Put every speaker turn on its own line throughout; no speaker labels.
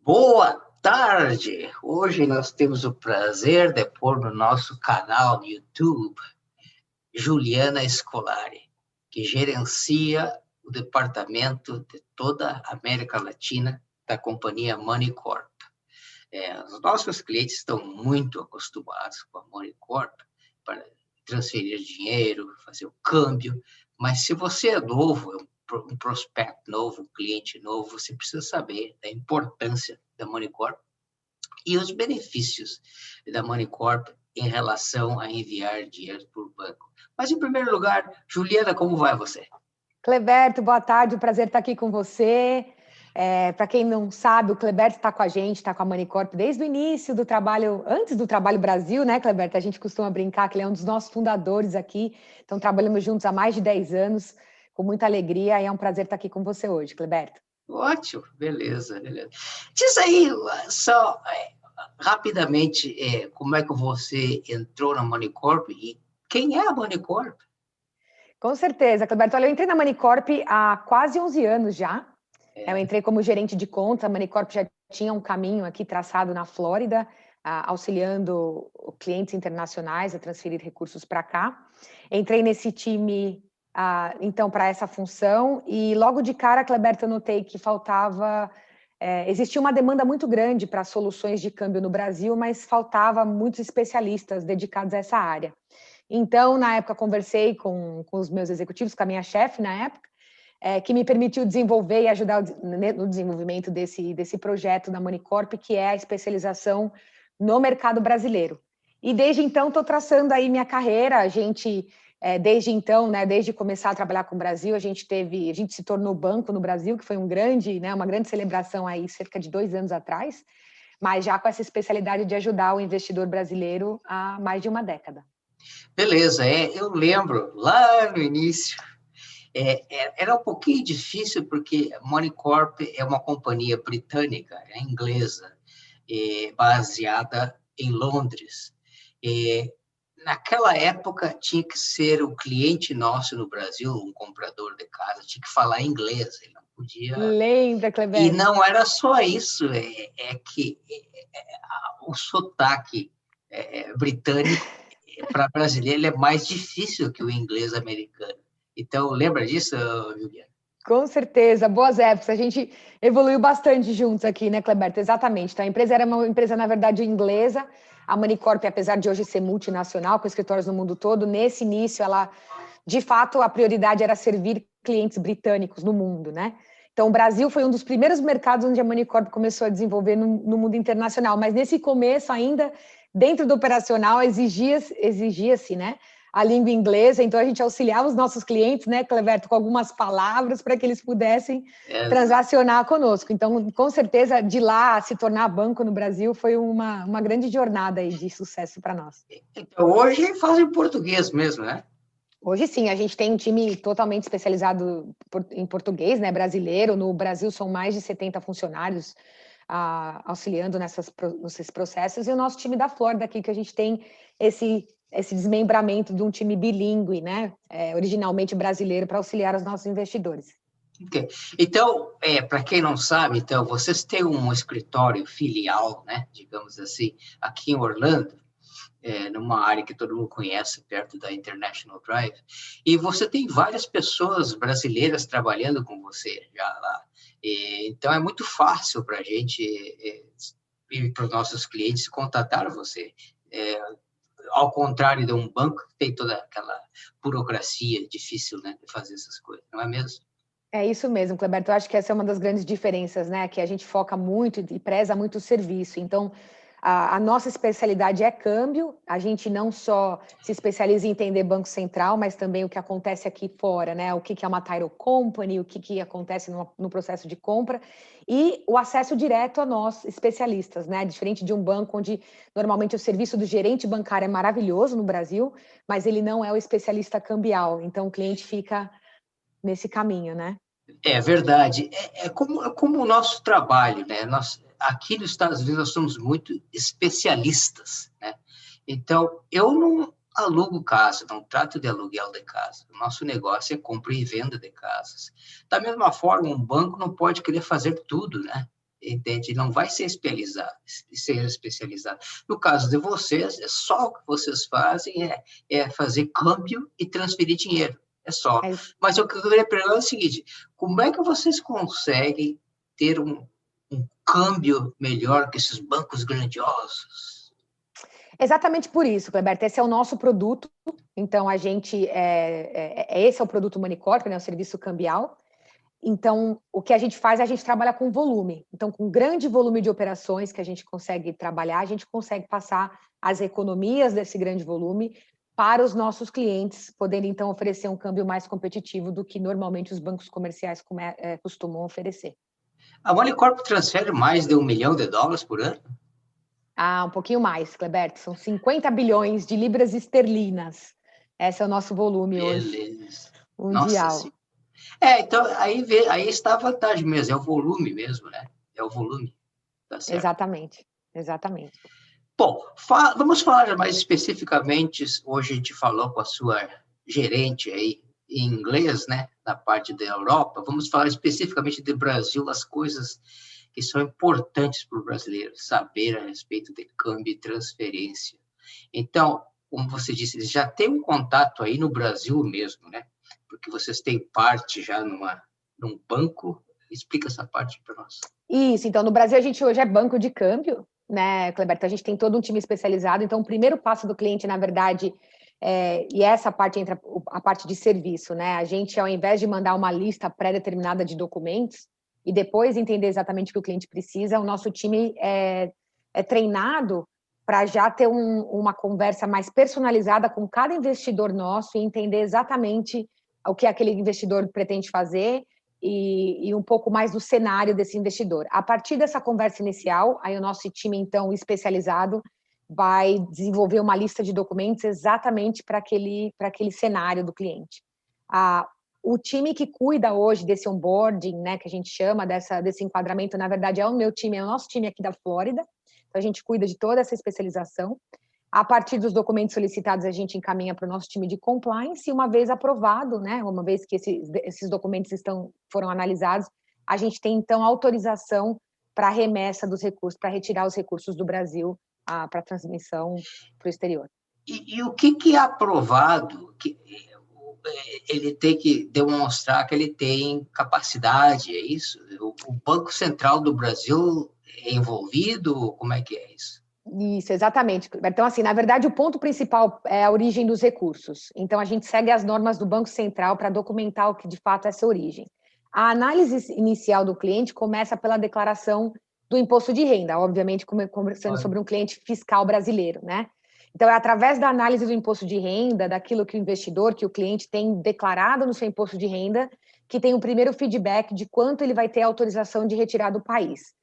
Boa tarde! Hoje nós temos o prazer de pôr no nosso canal no YouTube Juliana Scolari, que gerencia o departamento de toda a América Latina da companhia Moneycorp. Os nossos clientes estão muito acostumados com a Moneycorp para transferir dinheiro, fazer o câmbio, mas se você é novo, um prospecto novo, um cliente novo, você precisa saber da importância da Moneycorp e os benefícios da Moneycorp em relação a enviar dinheiro por banco. Mas, em primeiro lugar, Juliana, como vai você?
Cleberto, boa tarde, um prazer estar aqui com você. Para quem não sabe, o Cleberto está com a gente, está com a Moneycorp desde o início do trabalho, antes do Trabalho Brasil, né, Cleberto? A gente costuma brincar que ele é um dos nossos fundadores aqui, então trabalhamos juntos há mais de 10 anos, com muita alegria, e é um prazer estar aqui com você hoje, Cleberto.
Ótimo, beleza. Diz aí, só rapidamente, como é que você entrou na Moneycorp e quem é a Moneycorp?
Com certeza, Cleberto. Olha, eu entrei na Moneycorp há quase 11 anos já. Eu entrei como gerente de conta, a Moneycorp já tinha um caminho aqui traçado na Flórida, auxiliando clientes internacionais a transferir recursos para cá. Entrei nesse time, então, para essa função, e logo de cara, Cleberto, eu notei que faltava... existia uma demanda muito grande para soluções de câmbio no Brasil, mas faltava muitos especialistas dedicados a essa área. Então, na época, conversei com os meus executivos, com a minha chefe na época, que me permitiu desenvolver e ajudar no desenvolvimento desse projeto da Moneycorp, que é a especialização no mercado brasileiro. E desde então estou traçando aí minha carreira. A gente, desde então, né, desde começar a trabalhar com o Brasil, a gente se tornou banco no Brasil, que foi uma grande celebração aí cerca de 2 anos atrás, mas já com essa especialidade de ajudar o investidor brasileiro há mais de uma década.
Beleza, eu lembro lá no início. Era um pouquinho difícil porque a Moneycorp é uma companhia britânica, inglesa, baseada em Londres. Naquela época, tinha que ser o cliente nosso no Brasil, um comprador de casa, tinha que falar inglês, ele não podia...
Lembra, Cleber?
E não era só isso, que o sotaque britânico, para brasileiro, ele é mais difícil que o inglês americano. Então, lembra disso, Juliana?
Com certeza, boas épocas. A gente evoluiu bastante juntos aqui, né, Cleberto? Exatamente. Então, a empresa era uma empresa, na verdade, inglesa. A Moneycorp, apesar de hoje ser multinacional, com escritórios no mundo todo, nesse início, ela, de fato, a prioridade era servir clientes britânicos no mundo, né? Então, o Brasil foi um dos primeiros mercados onde a Moneycorp começou a desenvolver no mundo internacional. Mas, nesse começo, ainda, dentro do operacional, exigia-se, né, a língua inglesa, então a gente auxiliava os nossos clientes, né, Cleberto, com algumas palavras para que eles pudessem transacionar conosco. Então, com certeza, de lá a se tornar banco no Brasil foi uma grande jornada aí de sucesso para nós.
Então, hoje fazem português mesmo, né?
Hoje sim, a gente tem um time totalmente especializado em português, né, brasileiro. No Brasil são mais de 70 funcionários auxiliando nesses processos, e o nosso time da Flórida aqui, que a gente tem esse desmembramento de um time bilíngue, né, originalmente brasileiro, para auxiliar os nossos investidores.
Okay. Então, para quem não sabe, então, vocês têm um escritório filial, né, digamos assim, aqui em Orlando, numa área que todo mundo conhece, perto da International Drive, e você tem várias pessoas brasileiras trabalhando com você já lá. Então, é muito fácil para a gente e para os nossos clientes contatar você. Ao contrário de um banco que tem toda aquela burocracia difícil, né, de fazer essas coisas, não é mesmo?
É isso mesmo, Cleberto. Eu acho que essa é uma das grandes diferenças, né? Que a gente foca muito e preza muito o serviço. Então, a nossa especialidade é câmbio. A gente não só se especializa em entender Banco Central, mas também o que acontece aqui fora, né? O que é uma title company, o que acontece no processo de compra, e o acesso direto a nós, especialistas, né? Diferente de um banco onde normalmente o serviço do gerente bancário é maravilhoso no Brasil, mas ele não é o especialista cambial. Então, o cliente fica nesse caminho, né?
É verdade. É como o nosso trabalho, né? Aqui nos Estados Unidos, nós somos muito especialistas, né? Então, eu não alugo casa, não trato de aluguel de casa. O nosso negócio é compra e venda de casas. Da mesma forma, um banco não pode querer fazer tudo, né? entende? Não vai ser especializado. No caso de vocês, é só o que vocês fazem é fazer câmbio e transferir dinheiro. É só. Mas o que eu queria perguntar é o seguinte, como é que vocês conseguem ter um câmbio melhor que esses bancos grandiosos?
Exatamente por isso, Cleberto. Esse é o nosso produto. Então, esse é o produto Moneycorp, né, o serviço cambial. Então, o que a gente faz, a gente trabalha com volume. Então, com grande volume de operações que a gente consegue trabalhar, a gente consegue passar as economias desse grande volume para os nossos clientes, podendo, então, oferecer um câmbio mais competitivo do que normalmente os bancos comerciais costumam oferecer.
A Moneycorp transfere mais de $1 milhão por ano?
Um pouquinho mais, Cleberto. São 50 bilhões de libras esterlinas. Esse é o nosso volume hoje mundial.
Nossa, então aí está a vantagem mesmo, é o volume mesmo, né? É o volume, tá certo?
Exatamente.
Bom, vamos falar mais especificamente, hoje a gente falou com a sua gerente aí em inglês, né, na parte da Europa, vamos falar especificamente do Brasil, as coisas que são importantes para o brasileiro saber a respeito de câmbio e transferência. Então, como você disse, eles já têm um contato aí no Brasil mesmo, né? Porque vocês têm parte já num banco. Explica essa parte para nós.
Isso, então no Brasil a gente hoje é banco de câmbio, né, Cleberto? A gente tem todo um time especializado, então o primeiro passo do cliente, na verdade, e essa parte entra a parte de serviço, né? A gente, ao invés de mandar uma lista pré-determinada de documentos e depois entender exatamente o que o cliente precisa, o nosso time é treinado para já ter uma conversa mais personalizada com cada investidor nosso e entender exatamente o que aquele investidor pretende fazer e um pouco mais do cenário desse investidor. A partir dessa conversa inicial, aí o nosso time, então, especializado, vai desenvolver uma lista de documentos exatamente para aquele cenário do cliente. O time que cuida hoje desse onboarding, né, que a gente chama desse enquadramento, na verdade, é o meu time, é o nosso time aqui da Flórida. Então, a gente cuida de toda essa especialização. A partir dos documentos solicitados, a gente encaminha para o nosso time de compliance e uma vez aprovado, né, uma vez que esses documentos foram analisados, a gente tem, então, autorização para a remessa dos recursos, para retirar os recursos do Brasil para transmissão para o exterior.
E o que é aprovado? Ele tem que demonstrar que ele tem capacidade, é isso? O Banco Central do Brasil é envolvido? Como é que é isso?
Isso, exatamente. Então, assim, na verdade, o ponto principal é a origem dos recursos. Então, a gente segue as normas do Banco Central para documentar o que, de fato, é essa origem. A análise inicial do cliente começa pela declaração do imposto de renda, obviamente, conversando sobre um cliente fiscal brasileiro, né? Então, é através da análise do imposto de renda, daquilo que o cliente tem declarado no seu imposto de renda, que tem o primeiro feedback de quanto ele vai ter autorização de retirar do país.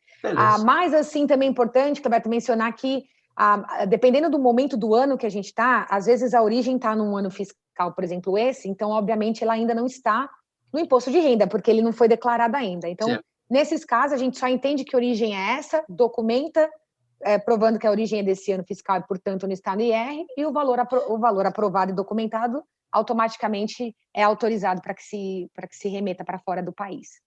Mas, assim, também é importante, Cleberto, mencionar que, dependendo do momento do ano que a gente está, às vezes a origem está num ano fiscal, por exemplo, esse, então, obviamente, ela ainda não está no imposto de renda, porque ele não foi declarado ainda. Então, certo. Nesses casos, a gente só entende que origem é essa, documenta, provando que a origem é desse ano fiscal e, portanto, no estado IR, e o valor aprovado e documentado automaticamente é autorizado para que se remeta para fora do país.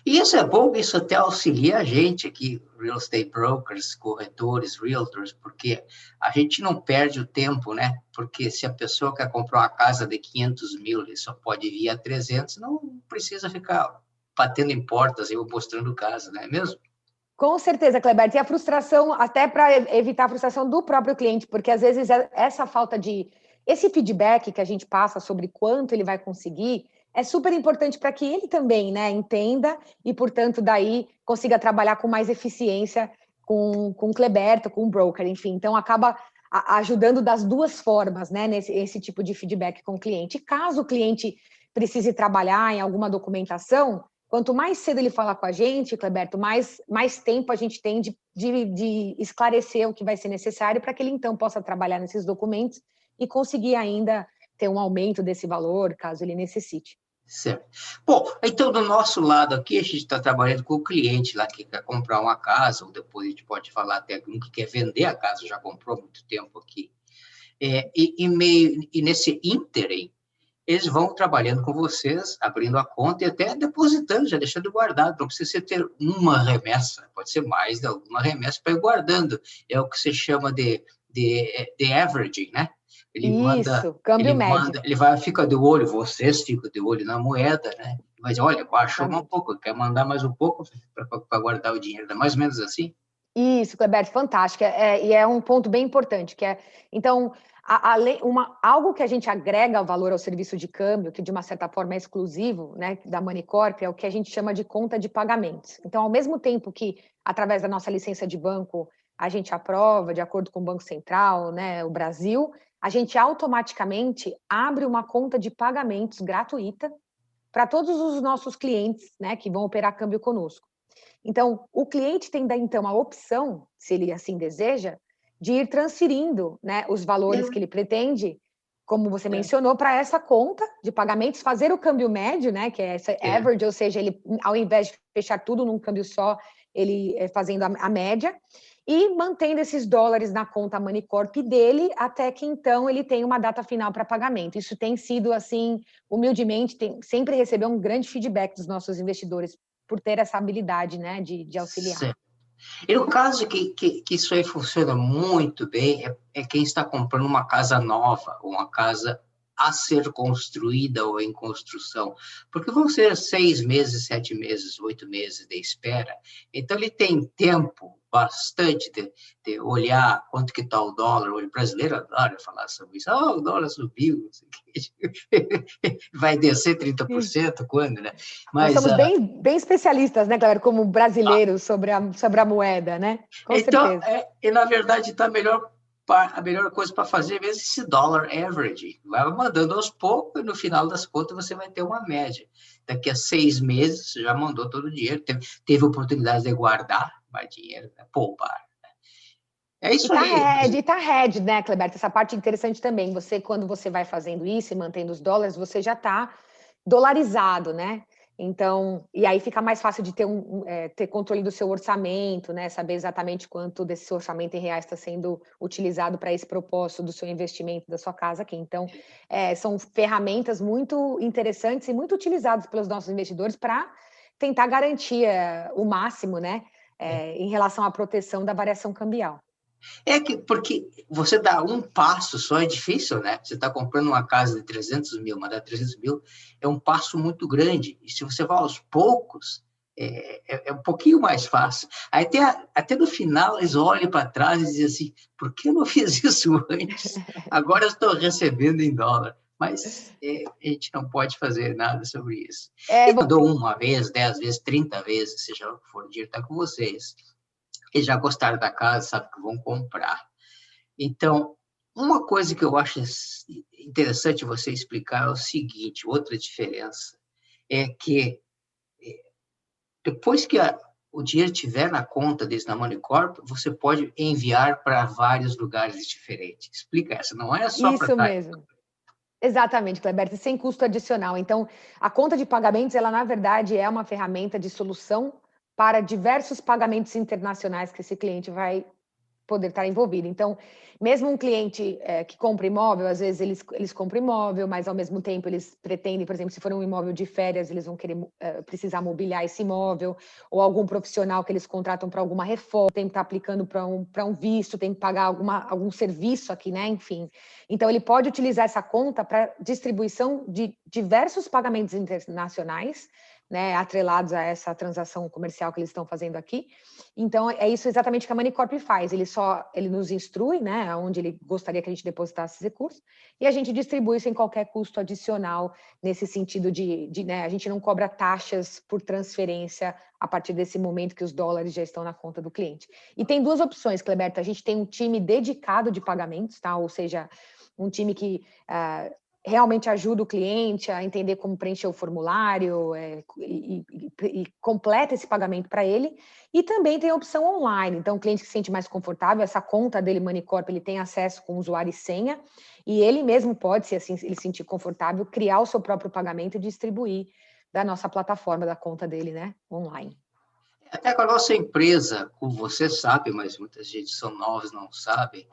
E isso é bom, isso até auxilia a gente aqui, real estate brokers, corretores, realtors, porque a gente não perde o tempo, né? Porque se a pessoa quer comprar uma casa de 500 mil e só pode vir a 300, não precisa ficar batendo em portas e mostrando casa, não é mesmo?
Com certeza, Cleberto. E a frustração, até para evitar a frustração do próprio cliente, porque às vezes essa falta esse feedback que a gente passa sobre quanto ele vai conseguir é super importante para que ele também, né, entenda e, portanto, daí consiga trabalhar com mais eficiência com o Cleberto, com o broker, enfim. Então, acaba ajudando das duas formas, né, esse tipo de feedback com o cliente. E caso o cliente precise trabalhar em alguma documentação, quanto mais cedo ele falar com a gente, Cleberto, mais tempo a gente tem de esclarecer o que vai ser necessário para que ele, então, possa trabalhar nesses documentos e conseguir ainda ter um aumento desse valor, caso ele necessite.
Certo. Bom, então, do nosso lado aqui, a gente está trabalhando com o cliente lá que quer comprar uma casa, ou depois a gente pode falar até um que quer vender a casa, já comprou há muito tempo aqui. E nesse ínterim, eles vão trabalhando com vocês, abrindo a conta e até depositando, já deixando guardado. Não precisa ter uma remessa, pode ser mais de alguma remessa para ir guardando. É o que se chama de averaging, né?
Isso, câmbio médio.
Fica de olho, vocês ficam de olho na moeda, né? Mas olha, baixou um pouco, quer mandar mais um pouco para guardar o dinheiro. É mais ou menos assim?
Isso, Cleberto, fantástico. E é um ponto bem importante, que é, então, algo que a gente agrega valor ao serviço de câmbio, que de uma certa forma é exclusivo, né, da Moneycorp, é o que a gente chama de conta de pagamentos. Então, ao mesmo tempo que, através da nossa licença de banco, a gente aprova, de acordo com o Banco Central, né, o Brasil, a gente automaticamente abre uma conta de pagamentos gratuita para todos os nossos clientes, né, que vão operar câmbio conosco. Então, o cliente tem, então, a opção, se ele assim deseja, de ir transferindo, né, os valores que ele pretende, como você mencionou, para essa conta de pagamentos, fazer o câmbio médio, né, que é essa average, ou seja, ele, ao invés de fechar tudo num câmbio só, ele fazendo a média, e mantendo esses dólares na conta Moneycorp dele, até que, então, ele tem uma data final para pagamento. Isso tem sido, assim, humildemente, sempre recebeu um grande feedback dos nossos investidores, por ter essa habilidade, né, de auxiliar.
Sim. E no caso que isso aí funciona muito bem, é quem está comprando uma casa nova, uma casa a ser construída ou em construção, porque vão ser 6 meses, 7 meses, 8 meses de espera, então ele tem tempo bastante de olhar quanto que está o dólar. O brasileiro adora falar sobre isso. O dólar subiu, vai descer 30%, quando, né?
Mas, nós somos bem especialistas, né, Cleber, como brasileiros, sobre a moeda, né? Com certeza.
E na verdade está a melhor coisa para fazer mesmo esse dólar average. Vai mandando aos poucos e no final das contas você vai ter uma média. Daqui a 6 meses você já mandou todo o dinheiro, teve oportunidade de guardar mais dinheiro, né? Poupar. Né? É isso aí.
E tá hedge, né, Cleberto? Essa parte interessante também. Quando você vai fazendo isso e mantendo os dólares, você já está dolarizado, né? Então, e aí fica mais fácil de ter controle do seu orçamento, né? Saber exatamente quanto desse orçamento em reais está sendo utilizado para esse propósito do seu investimento da sua casa aqui. Então, são ferramentas muito interessantes e muito utilizadas pelos nossos investidores para tentar garantir o máximo, né? Em relação à proteção da variação cambial.
Porque você dá um passo só é difícil, né? Você está comprando uma casa de 300 mil, mandar 300 mil é um passo muito grande. E se você vai aos poucos, é um pouquinho mais fácil. Aí até no final eles olham para trás e dizem assim, por que eu não fiz isso antes? Agora eu estou recebendo em dólar. Mas a gente não pode fazer nada sobre isso. E mandou uma vez, 10 vezes, 30 vezes, seja o que for, o dinheiro está com vocês. Eles já gostaram da casa, sabem que vão comprar. Então, uma coisa que eu acho interessante você explicar é o seguinte, outra diferença, é que depois que o dinheiro estiver na conta deles na Moneycorp, você pode enviar para vários lugares diferentes. Explica essa, não é só para...
Isso mesmo. Exatamente, Cleberto, sem custo adicional. Então, a conta de pagamentos, ela, na verdade, é uma ferramenta de solução para diversos pagamentos internacionais que esse cliente vai poder estar envolvido. Então, mesmo um cliente que compra imóvel, às vezes eles compram imóvel, mas ao mesmo tempo eles pretendem, por exemplo, se for um imóvel de férias, eles vão querer precisar mobiliar esse imóvel, ou algum profissional que eles contratam para alguma reforma, tem que estar aplicando para um visto, tem que pagar algum serviço aqui, né? Enfim. Então, ele pode utilizar essa conta para distribuição de diversos pagamentos internacionais, né, atrelados a essa transação comercial que eles estão fazendo aqui. Então, é isso exatamente que a Moneycorp faz. Ele nos instrui, né, onde ele gostaria que a gente depositasse esses recursos, e a gente distribui sem qualquer custo adicional, nesse sentido né, a gente não cobra taxas por transferência a partir desse momento que os dólares já estão na conta do cliente. E tem duas opções, Cleberto. A gente tem um time dedicado de pagamentos, tá? Ou seja, um time que realmente ajuda o cliente a entender como preencher o formulário e completa esse pagamento para ele. E também tem a opção online. Então, o cliente que se sente mais confortável, essa conta dele, Moneycorp, ele tem acesso com usuário e senha, e ele mesmo pode, se assim ele se sentir confortável, criar o seu próprio pagamento e distribuir da nossa plataforma, da conta dele, né, online.
Até com a nossa empresa, como você sabe, mas muita gente são novos, não sabem,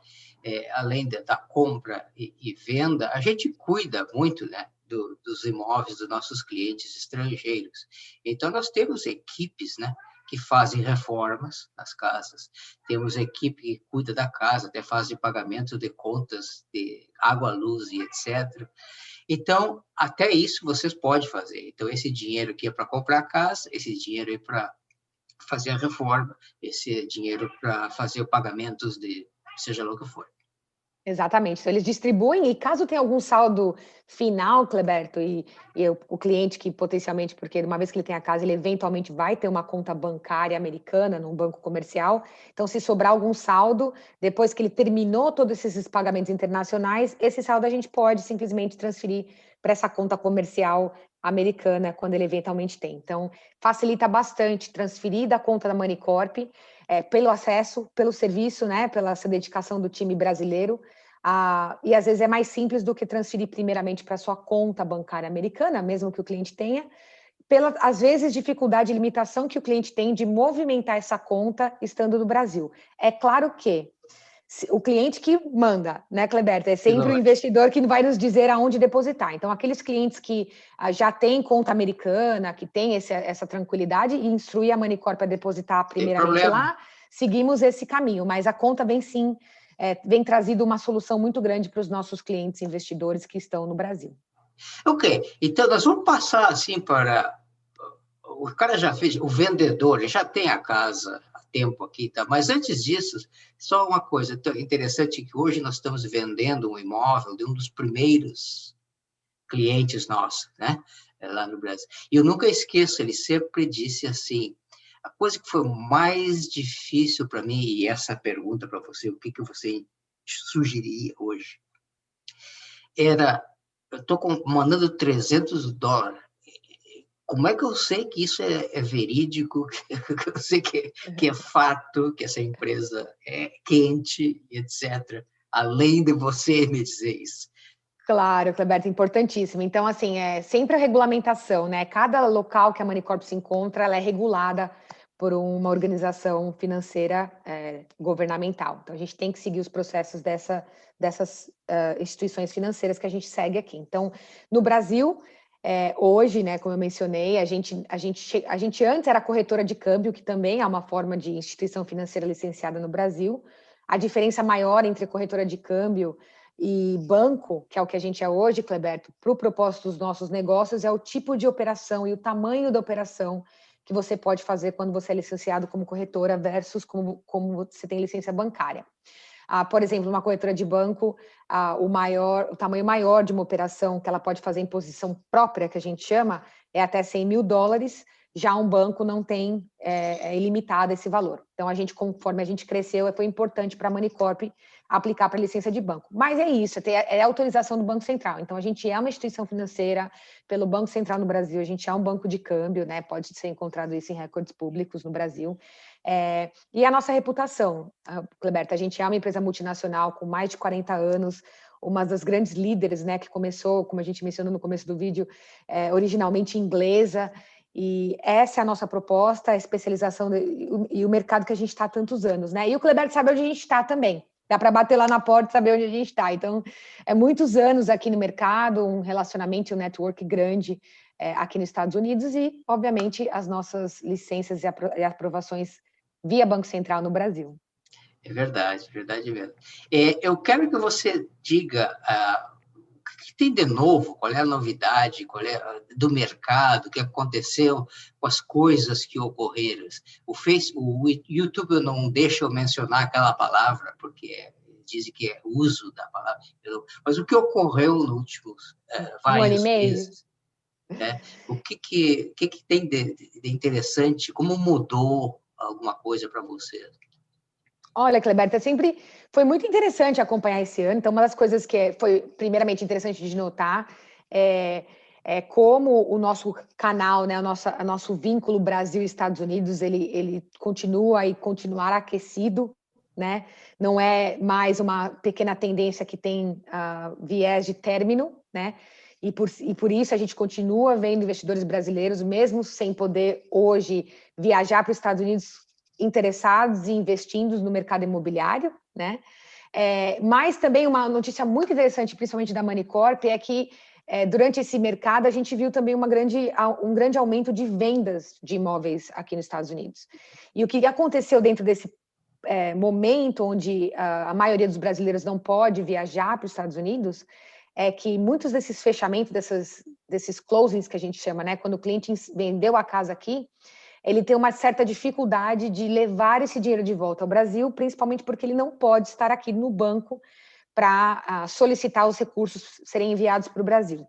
além da compra e venda, a gente cuida muito, né, dos imóveis dos nossos clientes estrangeiros. Então, nós temos equipes, né, que fazem reformas nas casas, temos equipe que cuida da casa, até faz de pagamento de contas de água, luz e etc. Então, até isso vocês podem fazer. Então, esse dinheiro aqui é para comprar a casa, esse dinheiro é para fazer a reforma, esse dinheiro para fazer pagamentos de seja lá o que for.
Exatamente. Então, eles distribuem, e caso tenha algum saldo final, Cleberto, o cliente que potencialmente, porque uma vez que ele tem a casa, ele eventualmente vai ter uma conta bancária americana num banco comercial. Então, se sobrar algum saldo, depois que ele terminou todos esses pagamentos internacionais, esse saldo a gente pode simplesmente transferir para essa conta comercial americana, quando ele eventualmente tem. Então, facilita bastante transferir da conta da Moneycorp, pelo acesso, pelo serviço, né, pela essa dedicação do time brasileiro. E às vezes é mais simples do que transferir primeiramente para a sua conta bancária americana, mesmo que o cliente tenha, pela, às vezes, dificuldade e limitação que o cliente tem de movimentar essa conta estando no Brasil. É claro que o cliente que manda, né, Cleberto? É sempre o investidor que vai nos dizer aonde depositar. Então, aqueles clientes que já têm conta americana, que têm essa tranquilidade, e instrui a Moneycorp a depositar primeiramente lá, seguimos esse caminho. Mas a conta vem sim, vem trazido uma solução muito grande para os nossos clientes investidores que estão no Brasil.
Ok, então nós vamos passar assim para... O cara já fez, o vendedor, ele já tem a casa há tempo aqui, tá? Mas antes disso, só uma coisa interessante, que hoje nós estamos vendendo um imóvel de um dos primeiros clientes nossos, né? Lá no Brasil. E eu nunca esqueço, ele sempre disse assim, a coisa que foi mais difícil para mim, e essa pergunta para você, o que você sugeriria hoje, era, eu estou mandando $300, como é que eu sei que isso é verídico, que eu sei que é fato, que essa empresa é quente, etc., além de você me dizer isso?
Claro, Cleberto, importantíssimo. Então, assim, é sempre a regulamentação, né? Cada local que a Moneycorp se encontra, ela é regulada por uma organização financeira governamental. Então, a gente tem que seguir os processos dessas instituições financeiras que a gente segue aqui. Então, no Brasil, hoje, né, como eu mencionei, a gente antes era corretora de câmbio, que também é uma forma de instituição financeira licenciada no Brasil. A diferença maior entre corretora de câmbio e banco, que é o que a gente é hoje, Cleberto, para o propósito dos nossos negócios, é o tipo de operação e o tamanho da operação que você pode fazer quando você é licenciado como corretora versus como você tem licença bancária. Por exemplo, uma corretora de banco, o tamanho maior de uma operação que ela pode fazer em posição própria, que a gente chama, é até $100 mil. Já um banco não tem, é ilimitado esse valor. Então, conforme a gente cresceu, foi importante para a Moneycorp aplicar para a licença de banco. Mas é isso, é a autorização do Banco Central. Então, a gente é uma instituição financeira pelo Banco Central no Brasil, a gente é um banco de câmbio, né? Pode ser encontrado isso em recordes públicos no Brasil. E a nossa reputação, Cleberto, a gente é uma empresa multinacional com mais de 40 anos, uma das grandes líderes, né, que começou, como a gente mencionou no começo do vídeo, originalmente inglesa. E essa é a nossa proposta, a especialização e o mercado que a gente está há tantos anos, né? E o Cleberto sabe onde a gente está também. Dá para bater lá na porta e saber onde a gente está. Então, é muitos anos aqui no mercado, um relacionamento e um network grande aqui nos Estados Unidos e, obviamente, as nossas licenças e aprovações via Banco Central no Brasil.
É verdade mesmo. Eu quero que você diga o que tem de novo, qual é a novidade, qual é do mercado, o que aconteceu com as coisas que ocorreram. O YouTube não deixa eu mencionar aquela palavra, porque dizem que é uso da palavra, mas o que ocorreu nos últimos vários meses? Né? O que tem de interessante, como mudou alguma coisa para você?
Olha, Cleberta, sempre foi muito interessante acompanhar esse ano. Então, uma das coisas que foi primeiramente interessante de notar é como o nosso canal, né, o nosso vínculo Brasil-Estados Unidos, ele continua e continuará aquecido, né? Não é mais uma pequena tendência que tem viés de término, né? E por isso a gente continua vendo investidores brasileiros, mesmo sem poder hoje viajar para os Estados Unidos, interessados e investindo no mercado imobiliário, né? Mas também uma notícia muito interessante, principalmente da Moneycorp, é que durante esse mercado, a gente viu também um grande aumento de vendas de imóveis aqui nos Estados Unidos. E o que aconteceu dentro desse momento onde a maioria dos brasileiros não pode viajar para os Estados Unidos, é que muitos desses fechamentos, desses closings que a gente chama, né, quando o cliente vendeu a casa aqui, ele tem uma certa dificuldade de levar esse dinheiro de volta ao Brasil, principalmente porque ele não pode estar aqui no banco para solicitar os recursos serem enviados para o Brasil.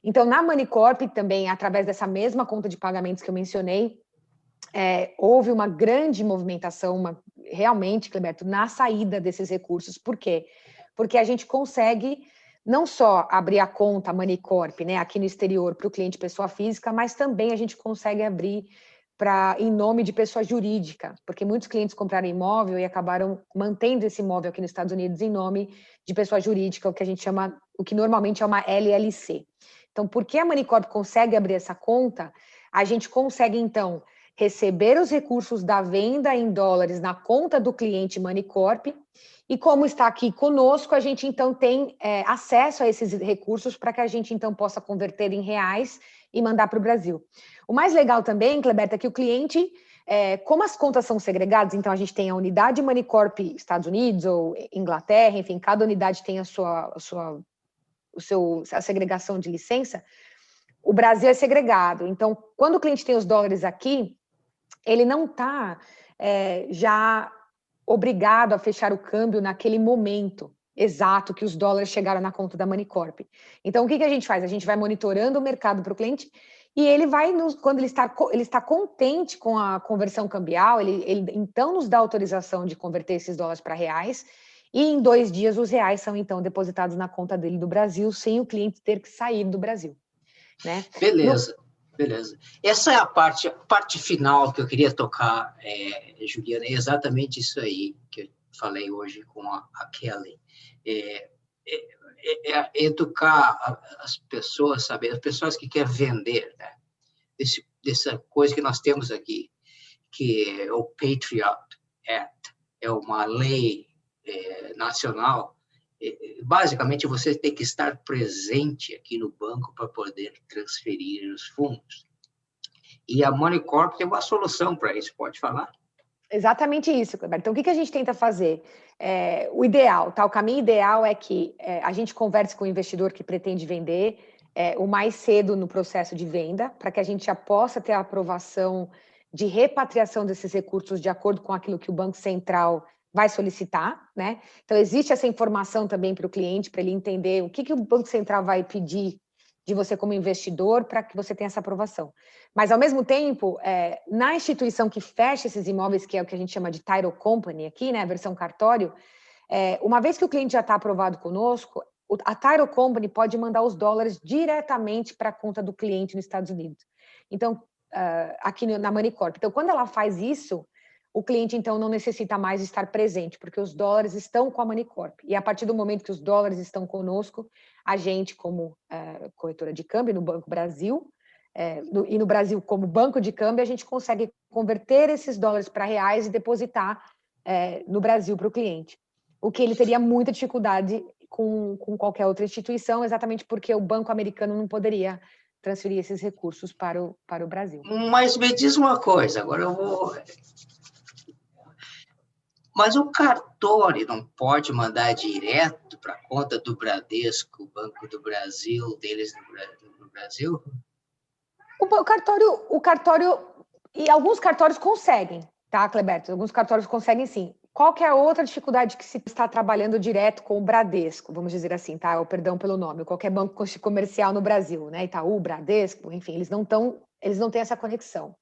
Então, na Moneycorp também, através dessa mesma conta de pagamentos que eu mencionei, houve uma grande movimentação, realmente, Cleberto, na saída desses recursos. Por quê? Porque a gente consegue não só abrir a conta Moneycorp, né, aqui no exterior para o cliente pessoa física, mas também a gente consegue abrir em nome de pessoa jurídica, porque muitos clientes compraram imóvel e acabaram mantendo esse imóvel aqui nos Estados Unidos em nome de pessoa jurídica, o que normalmente é uma LLC. Então, porque a Moneycorp consegue abrir essa conta, a gente consegue, então, receber os recursos da venda em dólares na conta do cliente Moneycorp, e como está aqui conosco, a gente, então, tem acesso a esses recursos para que a gente, então, possa converter em reais e mandar para o Brasil. O mais legal também, Cleberto, é que o cliente, como as contas são segregadas, então a gente tem a unidade Moneycorp Estados Unidos ou Inglaterra, enfim, cada unidade tem a segregação de licença, o Brasil é segregado. Então, quando o cliente tem os dólares aqui, ele não está já obrigado a fechar o câmbio naquele momento exato que os dólares chegaram na conta da Moneycorp. Então, o que a gente faz? A gente vai monitorando o mercado para o cliente e ele vai, quando ele está contente com a conversão cambial, ele então nos dá autorização de converter esses dólares para reais e em 2 dias os reais são então depositados na conta dele do Brasil sem o cliente ter que sair do Brasil. Né?
Beleza. Essa é a parte final que eu queria tocar, Juliana, é exatamente isso aí que eu falei hoje com a Kelly. Educar as pessoas, sabe? As pessoas que querem vender, né? Dessa coisa que nós temos aqui, que é o Patriot Act, é uma lei nacional. Basicamente, você tem que estar presente aqui no banco para poder transferir os fundos. E a Moneycorp tem uma solução para isso, pode falar?
Exatamente isso, Cleber. Então, o que a gente tenta fazer? O ideal, tá? O caminho ideal é que a gente converse com o investidor que pretende vender o mais cedo no processo de venda, para que a gente já possa ter a aprovação de repatriação desses recursos de acordo com aquilo que o Banco Central vai solicitar, né? Então, existe essa informação também para o cliente, para ele entender o que o Banco Central vai pedir de você como investidor para que você tenha essa aprovação. Mas, ao mesmo tempo, na instituição que fecha esses imóveis, que é o que a gente chama de title company aqui, né, a versão cartório, uma vez que o cliente já está aprovado conosco, a title company pode mandar os dólares diretamente para a conta do cliente nos Estados Unidos. Então, aqui na Moneycorp. Então, quando ela faz isso, o cliente, então, não necessita mais estar presente, porque os dólares estão com a Moneycorp. E a partir do momento que os dólares estão conosco, a gente, como corretora de câmbio no Banco Brasil, e no Brasil como banco de câmbio, a gente consegue converter esses dólares para reais e depositar no Brasil para o cliente. O que ele teria muita dificuldade com qualquer outra instituição, exatamente porque o banco americano não poderia transferir esses recursos para o Brasil.
Mas me diz uma coisa, agora eu vou... Mas o cartório não pode mandar direto para a conta do Bradesco, Banco do Brasil, deles no Brasil?
O cartório, e alguns cartórios conseguem, tá, Cleberto? Alguns cartórios conseguem sim. Qual que é a outra dificuldade que se está trabalhando direto com o Bradesco, vamos dizer assim, tá? Perdão pelo nome, qualquer banco comercial no Brasil, né? Itaú, Bradesco, enfim, eles não têm essa conexão.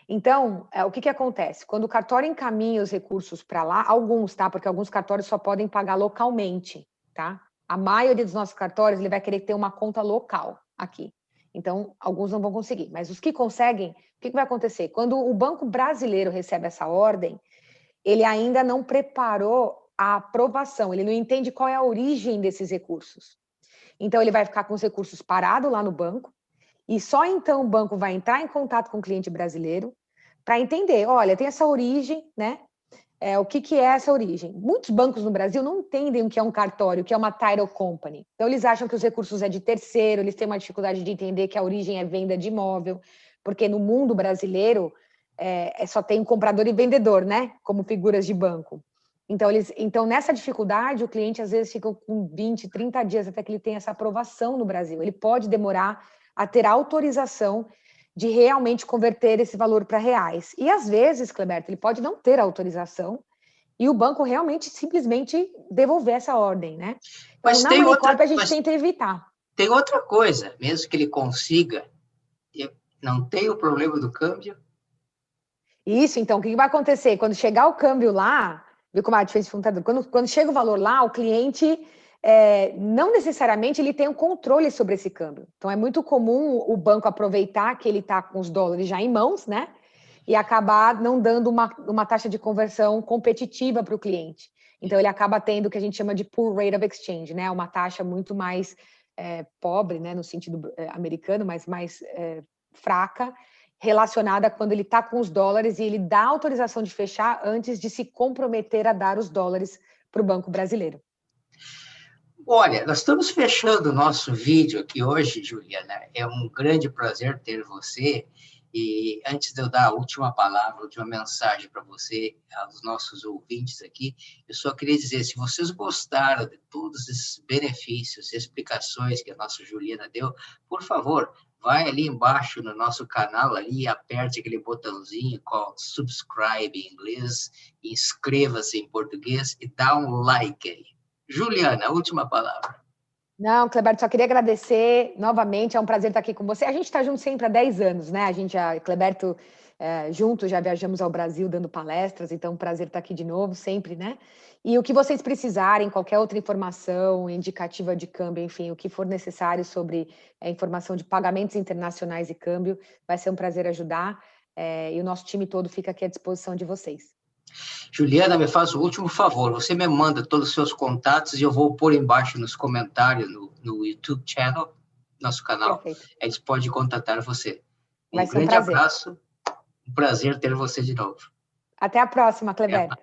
Então, o que acontece? Quando o cartório encaminha os recursos para lá, alguns, tá? Porque alguns cartórios só podem pagar localmente, tá? A maioria dos nossos cartórios, ele vai querer ter uma conta local aqui. Então, alguns não vão conseguir. Mas os que conseguem, o que vai acontecer? Quando o banco brasileiro recebe essa ordem, ele ainda não preparou a aprovação, ele não entende qual é a origem desses recursos. Então, ele vai ficar com os recursos parados lá no banco, e só então o banco vai entrar em contato com o cliente brasileiro para entender, olha, tem essa origem, né? o que é essa origem. Muitos bancos no Brasil não entendem o que é um cartório, o que é uma title company. Então, eles acham que os recursos é de terceiro, eles têm uma dificuldade de entender que a origem é venda de imóvel, porque no mundo brasileiro só tem comprador e vendedor, né? Como figuras de banco. Então, nessa dificuldade, o cliente às vezes fica com 20, 30 dias até que ele tenha essa aprovação no Brasil. Ele pode demorar a ter autorização de realmente converter esse valor para reais. E às vezes, Cleberto, ele pode não ter autorização e o banco realmente simplesmente devolver essa ordem, né? Então,
Mas
na Manicorp, a gente tenta evitar.
Tem outra coisa, mesmo que ele consiga, não tem o problema do câmbio?
Isso, então, o que vai acontecer? Quando chegar o câmbio lá, viu como é a diferença de fundador? Quando chega o valor lá, o cliente não necessariamente ele tem um controle sobre esse câmbio. Então, é muito comum o banco aproveitar que ele está com os dólares já em mãos, né? E acabar não dando uma taxa de conversão competitiva para o cliente. Então, ele acaba tendo o que a gente chama de poor rate of exchange, né? Uma taxa muito mais pobre, né? No sentido americano, mas mais fraca, relacionada a quando ele está com os dólares e ele dá autorização de fechar antes de se comprometer a dar os dólares para o Banco Brasileiro.
Olha, nós estamos fechando o nosso vídeo aqui hoje, Juliana. É um grande prazer ter você. E antes de eu dar a última palavra, a última mensagem para você, aos nossos ouvintes aqui, eu só queria dizer, se vocês gostaram de todos esses benefícios, explicações que a nossa Juliana deu, por favor, vai ali embaixo no nosso canal ali e aperte aquele botãozinho com subscribe em inglês, inscreva-se em português e dá um like aí. Juliana, a última palavra.
Não, Cleberto, só queria agradecer novamente, é um prazer estar aqui com você. A gente está junto sempre há 10 anos, né? Cleberto, juntos já viajamos ao Brasil dando palestras, então é um prazer estar aqui de novo, sempre, né? E o que vocês precisarem, qualquer outra informação, indicativa de câmbio, enfim, o que for necessário sobre informação de pagamentos internacionais e câmbio, vai ser um prazer ajudar. E o nosso time todo fica aqui à disposição de vocês.
Juliana, me faz o último favor, você me manda todos os seus contatos e eu vou pôr embaixo nos comentários no YouTube channel, nosso canal.
Perfeito.
Eles podem contatar você.
Vai ser um
grande
prazer.
abraço, um prazer ter você de novo.
Até a próxima, Cleberto.